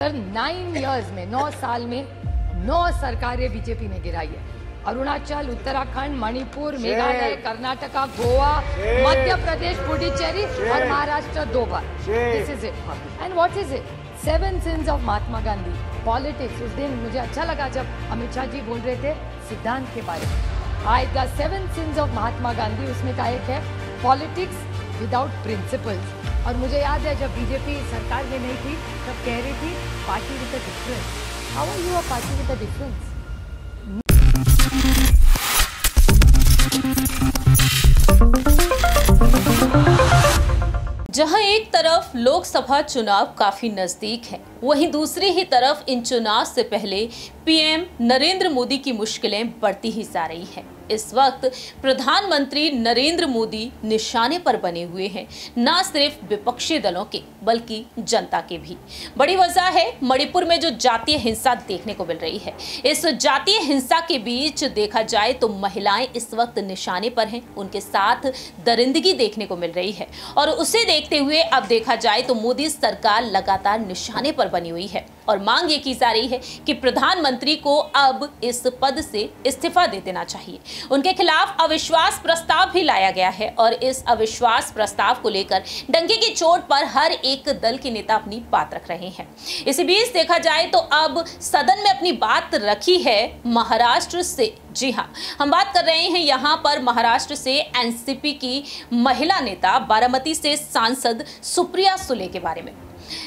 Sir 9 years में 9 साल में 9 सरकारें बीजेपी ने गिराई है। अरुणाचल, उत्तराखंड, मणिपुर, मेघालय, कर्नाटका, गोवा, मध्य प्रदेश, पुडुचेरी और महाराष्ट्र 2 बार। This is it. And what is it? 7 sins of Mahatma Gandhi. Politics. उस दिन मुझे अच्छा लगा जब अमित शाह जी बोल रहे थे सिद्धांत के बारे में। आज the 7 sins of Mahatma Gandhi, उसमें का एक है पॉलिटिक्स विदाउट प्रिंसिपल्स। और मुझे याद है जब बीजेपी सरकार में नहीं थी तब कह रही थी party with a difference. How are you a party with a difference? जहां एक तरफ लोकसभा चुनाव काफी नजदीक है, वहीं दूसरी ही तरफ इन चुनाव से पहले पीएम नरेंद्र मोदी की मुश्किलें बढ़ती ही जा रही हैं। इस वक्त प्रधानमंत्री नरेंद्र मोदी निशाने पर बने हुए हैं, न सिर्फ विपक्षी दलों के बल्कि जनता के भी। बड़ी वजह है मणिपुर में जो जातीय हिंसा देखने को मिल रही है। इस जातीय हिंसा के बीच देखा जाए तो महिलाएं इस वक्त निशाने पर हैं, उनके साथ दरिंदगी देखने को मिल रही है। और उसे देखते हुए अब देखा जाए तो मोदी सरकार लगातार निशाने पर बनी हुई है और मांग ये की जा रही है कि प्रधानमंत्री को अब इस पद से इस्तीफा दे देना चाहिए। उनके खिलाफ अविश्वास प्रस्ताव भी लाया गया है और इस अविश्वास प्रस्ताव को लेकर डंके की चोट पर हर एक दल के नेता अपनी बात रख रहे हैं। इसी बीच देखा जाए तो अब सदन में अपनी बात रखी है महाराष्ट्र से। जी हां, हम बात कर रहे हैं यहां पर महाराष्ट्र से एनसीपी की महिला नेता बारामती से सांसद सुप्रिया सुले के बारे में।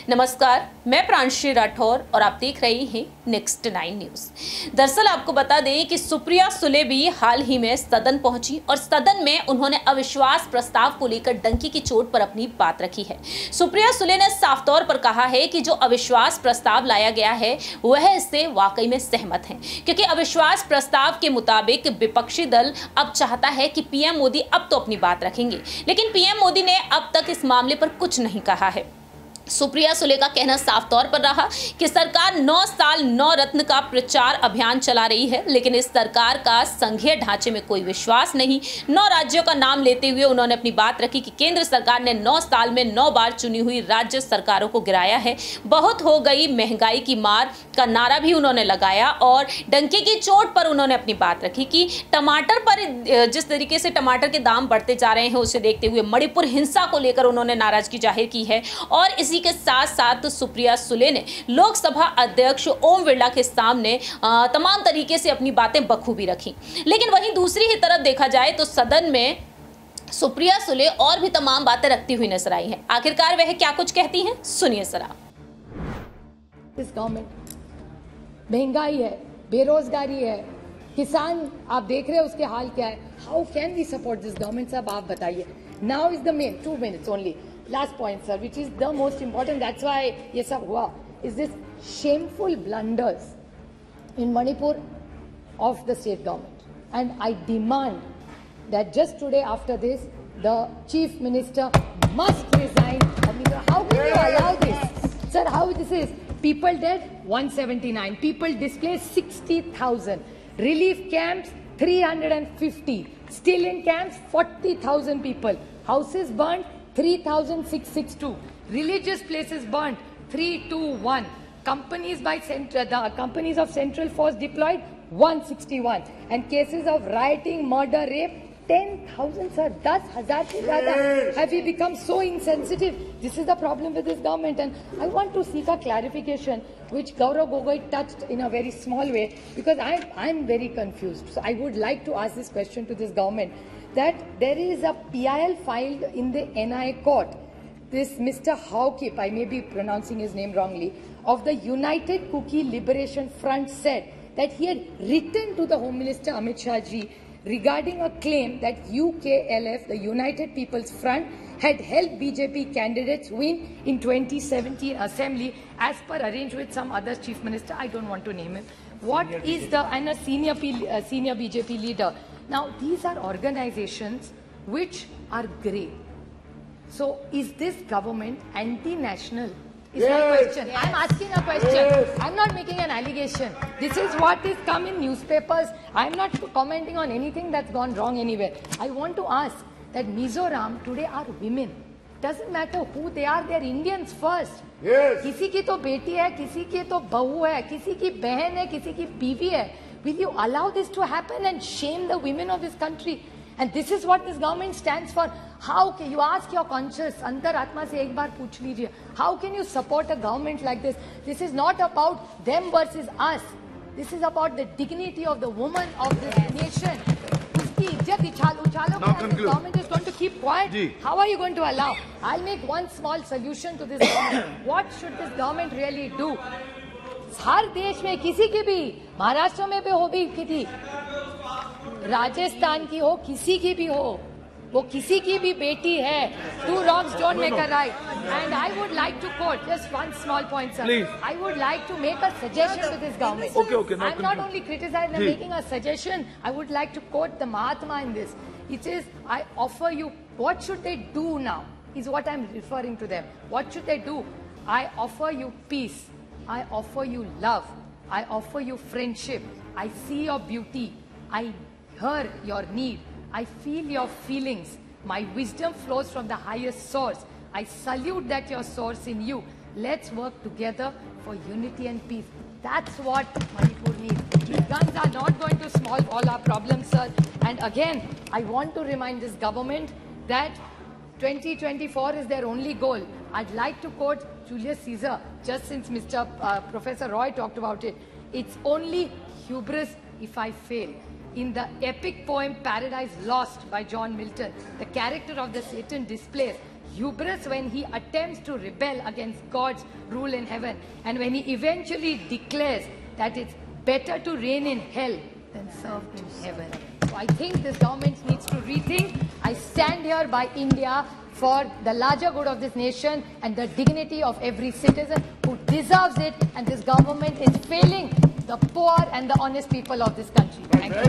नमस्कार, मैं प्रांशी राठौर और आप देख रहे हैं नेक्स्ट 9 न्यूज। दरअसल आपको बता दें कि सुप्रिया सुले भी हाल ही में सदन पहुंची और सदन में उन्होंने अविश्वास प्रस्ताव को लेकर डंकी की चोट पर अपनी बात रखी है। सुप्रिया सुले ने साफ तौर पर कहा है कि जो अविश्वास प्रस्ताव लाया गया है वह इससे वाकई में सहमत है, क्योंकि अविश्वास प्रस्ताव के मुताबिक विपक्षी दल अब चाहता है कि पीएम मोदी अब तो अपनी बात रखेंगे, लेकिन पीएम मोदी ने अब तक इस मामले पर कुछ नहीं कहा है। सुप्रिया सुले का कहना साफ तौर पर रहा कि सरकार 9 साल 9 रत्न का प्रचार अभियान चला रही है, लेकिन इस सरकार का संघीय ढांचे में कोई विश्वास नहीं। 9 राज्यों का नाम लेते हुए उन्होंने अपनी बात रखी कि केंद्र सरकार ने 9 साल में 9 बार चुनी हुई राज्य सरकारों को गिराया है। बहुत हो गई महंगाई की मार का नारा भी उन्होंने लगाया और डंके की चोट पर उन्होंने अपनी बात रखी कि टमाटर पर जिस तरीके से टमाटर के दाम बढ़ते जा रहे हैं उसे देखते हुए मणिपुर हिंसा को लेकर उन्होंने नाराजगी जाहिर की है। और इसी के साथ साथ सुप्रिया सुले ने लोकसभा अध्यक्ष ओम बिरला के सामने तमाम तरीके से अपनी बातें बखूबी रखी। लेकिन वहीं दूसरी ही तरफ देखा जाए तो सदन में सुप्रिया सुले और भी तमाम बातें रखती हुई नजर आई हैं। आखिरकार वह क्या कुछ कहती हैं, सुनिए जरा। इस गवर्नमेंट महंगाई है, बेरोजगारी है, किसान आप देख रहे हैं उसके हाल क्या है। How can we support this government? साहब आप बताइए। Now is the main 2 minutes ओनली। Last point, sir, which is the most important. That's why ये सब हुआ. Is this shameful blunders in Manipur of the state government? And I demand that just today after this, the chief minister must resign. How can you allow this, sir? How this is? People dead 179. People displaced 60,000. Relief camps 350. Still in camps 40,000 people. Houses burned 3,662. Religious places burnt 321. Companies by the companies of Central Force deployed 161. And cases of rioting, murder, rape 10,000, sir. 10,000 se zyada. Have we become so insensitive? This is the problem with this government, and I want to seek a clarification which Gaurav Gogoi touched in a very small way, because I'm very confused. So I would like to ask this question to this government, that there is a PIL filed in the NI court. This Mr. Haukip, I may be pronouncing his name wrongly, of the United Kuki Liberation Front said that he had written to the Home Minister Amit Shah ji regarding a claim that UKLF, the United People's Front, had helped BJP candidates win in 2017 assembly as per arranged with some other chief minister. I don't want to name him. What is the, and a senior BJP leader. Now, these are organizations which are grey. So, is this government anti-national? Is my question. I'm asking a question. I'm not making an allegation. This is what is come in newspapers. I'm not commenting on anything that's gone wrong anywhere. I want to ask that Mizoram today are women. Doesn't matter who they are Indians first. Yes. किसी की तो बेटी है, किसी की तो बहू है, किसी की बहन है, किसी की बीवी है. Will you allow this to happen and shame the women of this country? And this is what this government stands for. How can you ask your conscience, अंतर आत्मा से एक बार पूछ लीजिए, how can you support a government like this? This is not about them versus us. This is about the dignity of the woman of this nation. उसकी इज्जत उछालोगे, this government is going to keep quiet. How are you going to allow? I'll make one small solution to this government. What should this government really do? हर देश में किसी की भी, महाराष्ट्र में भी हो भी किसी, राजस्थान की हो, किसी की भी हो, वो किसी की भी बेटी है. Two wrongs don't make a right. And I would like to quote just one small point, sir. Please. I would like to make a suggestion to this government. Okay. I'm not only criticizing, I'm making a suggestion. I would like to quote the Mahatma in this. It is, I offer you, what should they do now? Is what I'm referring to them. What should they do? I offer you peace. I offer you love. I offer you friendship. I see your beauty. I hear your need. I feel your feelings. My wisdom flows from the highest source. I salute that your source in you. Let's work together for unity and peace. That's what Manipur needs. These guns are not going to solve all our problems, sir. And again, I want to remind this government that 2024 is their only goal. I'd like to quote Julius Caesar, just since Professor Roy talked about it. It's only hubris if I fail. In the epic poem Paradise Lost by John Milton, the character of the Satan displays hubris when he attempts to rebel against God's rule in heaven, and when he eventually declares that it's better to reign in hell than serve in heaven. So I think this government needs to rethink. I stand here by India for the larger good of this nation and the dignity of every citizen who deserves it, and this government is failing the poor and the honest people of this country. Thank you.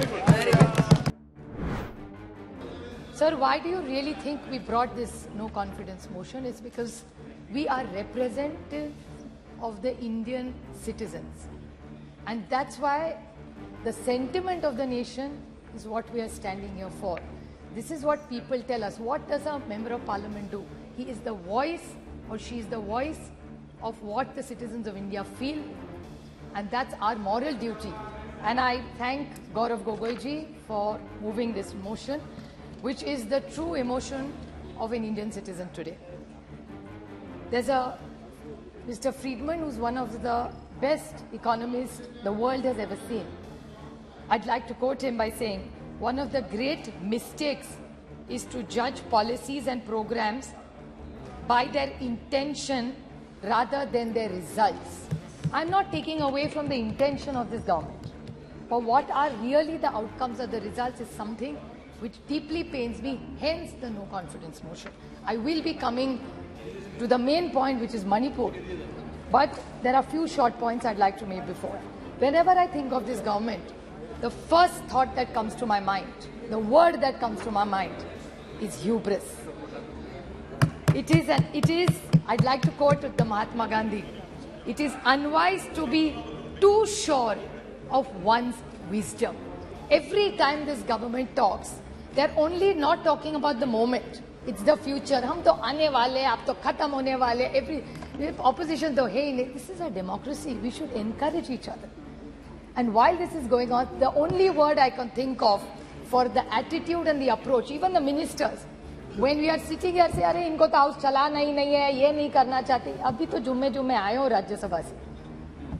Sir, why do you really think we brought this no confidence motion? It's because we are representative of the Indian citizens. And that's why the sentiment of the nation is what we are standing here for. This is what people tell us. What does a member of parliament do? He is the voice, or she is the voice of what the citizens of India feel. And that's our moral duty. And I thank Gaurav Gogoiji for moving this motion, which is the true emotion of an Indian citizen today. There's a Mr. Friedman, who's one of the best economists the world has ever seen. I'd like to quote him by saying, one of the great mistakes is to judge policies and programs by their intention rather than their results. I'm not taking away from the intention of this government, but what are really the outcomes of the results is something which deeply pains me, hence the no confidence motion. I will be coming to the main point, which is Manipur, but there are few short points I'd like to make before. Whenever I think of this government, the first thought that comes to my mind, the word that comes to my mind is hubris. It is, I'd like to quote the Mahatma Gandhi, it is unwise to be too sure of one's wisdom. Every time this government talks, they're only not talking about the moment. It's the future. हम तो आने वाले, आप तो खत्म होने वाले. Every opposition तो है ही नहीं. This is a democracy. We should encourage each other. And while this is going on, the only word I can think of for the attitude and the approach, even the ministers, when we are sitting here, say, अरे इनको तो house चलाना ही नहीं है, ये नहीं करना चाहते. अभी तो जुम्मे आए हो राज्यसभा से.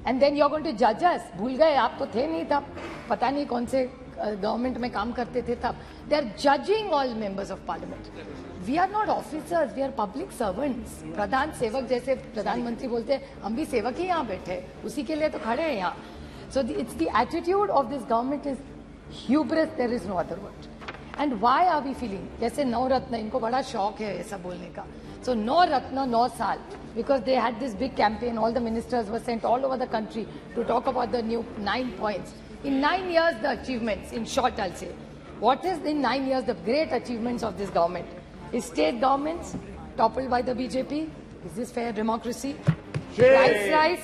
And then you're going to judge us. भूल गए, आप तो थे नहीं तब. पता नहीं कौन से गवर्नमेंट में काम करते थे तब. They are judging all members of parliament. We are not officers, we are public servants. प्रधान सेवक जैसे प्रधानमंत्री बोलते हैं, हम भी सेवक ही यहाँ बैठे, उसी के लिए तो खड़े हैं यहाँ. So it's the attitude of this government is hubris, there is no other word. And why are we feeling? जैसे नौ रत्न, इनको बड़ा शौक है ऐसा बोलने का. So नौ रत्न 9 साल, because they had this big campaign, all the ministers were sent all over the country to talk about the new 9 points. In 9 years, the achievements, in short I'll say, what is in 9 years the great achievements of this government? Is state governments toppled by the BJP? Is this fair democracy? Price,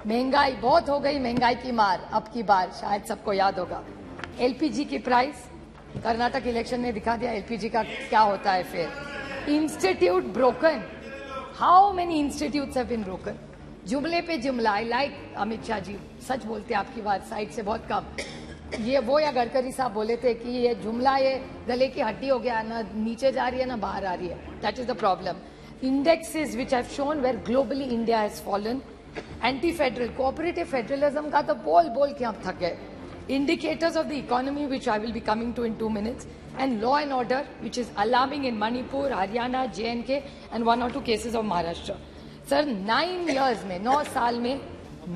महंगाई बहुत हो गई, महंगाई की मार अब की बार शायद सबको याद होगा. LPG की प्राइस, कर्नाटक इलेक्शन ने दिखा दिया LPG का क्या होता है. फिर institute broken. How many institutes have been broken? जुमले पे जुमला. I like अमित शाह जी, सच बोलते हैं आपकी बात साइड से बहुत कम. ये वो या गडकरी साहब बोले थे कि ये जुमला ये गले की हड्डी हो गया, ना नीचे जा रही है ना बाहर आ रही है. That is the problem. Indexes which have shown where globally India has fallen. Anti-federal, cooperative federalism का तो बोल के हम थक गए. Indicators of the economy which I will be coming to in 2 minutes, and law and order which is alarming in Manipur, Haryana, J&K and 1 or 2 cases of Maharashtra. Sir, 9 years में 9 साल में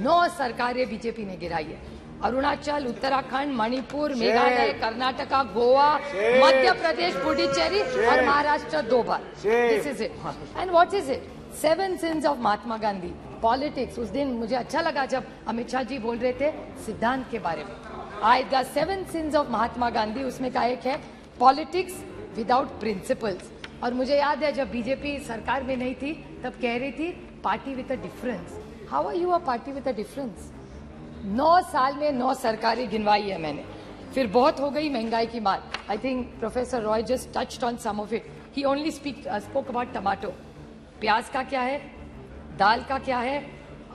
9 सरकारें बीजेपी ने गिराई है. अरुणाचल, उत्तराखंड, मणिपुर, मेघालय, कर्नाटका, गोवा, मध्य प्रदेश, पुडुचेरी और महाराष्ट्र 2 बार. This is it. And what is it? 7 sins of Mahatma Gandhi. Politics. उस दिन मुझे अच्छा लगा जब अमित शाह जी बोल रहे थे सिद्धांत के बारे में. The 7 sins of Mahatma Gandhi, उसमें का एक है पॉलिटिक्स विदाउट प्रिंसिपल्स. और मुझे याद है जब बीजेपी सरकार में नहीं थी तब कह रही थी party with a difference. How are you a party with a difference? 9 साल में 9 सरकारें गिनवाई है मैंने. फिर बहुत हो गई महंगाई की बात. I think professor Roy just touched on some of it. He only spoke about tomato. प्याज का क्या है, दाल का क्या है,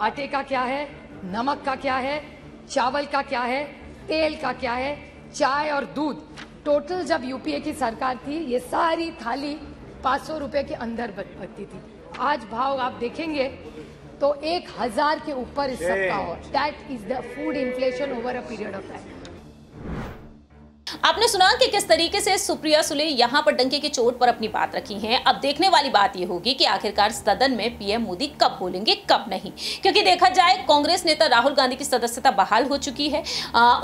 आटे का क्या है, नमक का क्या है, चावल का क्या है, तेल का क्या है, चाय और दूध. टोटल जब यूपीए की सरकार थी ये सारी थाली 500 रुपए के अंदर बनती थी. आज भाव आप देखेंगे तो 1000 के ऊपर इस सब का हो. That is the food inflation over a period of time. आपने सुना कि किस तरीके से सुप्रिया सुले यहां पर डंके की चोट पर अपनी बात रखी है. अब देखने वाली बात यह होगी कि आखिरकार सदन में पीएम मोदी कब बोलेंगे कब नहीं, क्योंकि देखा जाए कांग्रेस नेता राहुल गांधी की सदस्यता बहाल हो चुकी है.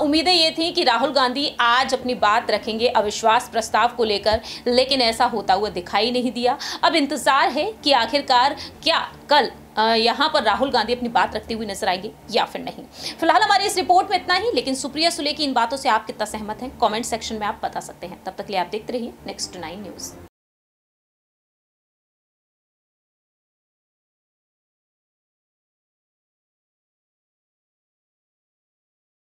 उम्मीदें ये थी कि राहुल गांधी आज अपनी बात रखेंगे अविश्वास प्रस्ताव को लेकर, लेकिन ऐसा होता हुआ दिखाई नहीं दिया. अब इंतजार है कि आखिरकार क्या कल यहाँ पर राहुल गांधी अपनी बात रखते हुए नजर आएंगे या फिर नहीं. फिलहाल हमारी इस रिपोर्ट में इतना ही, लेकिन सुप्रिया सुले की इन बातों से आप कितना सहमत हैं कमेंट सेक्शन में आप बता सकते हैं. तब तक के लिए आप देखते रहिए Next 9 न्यूज.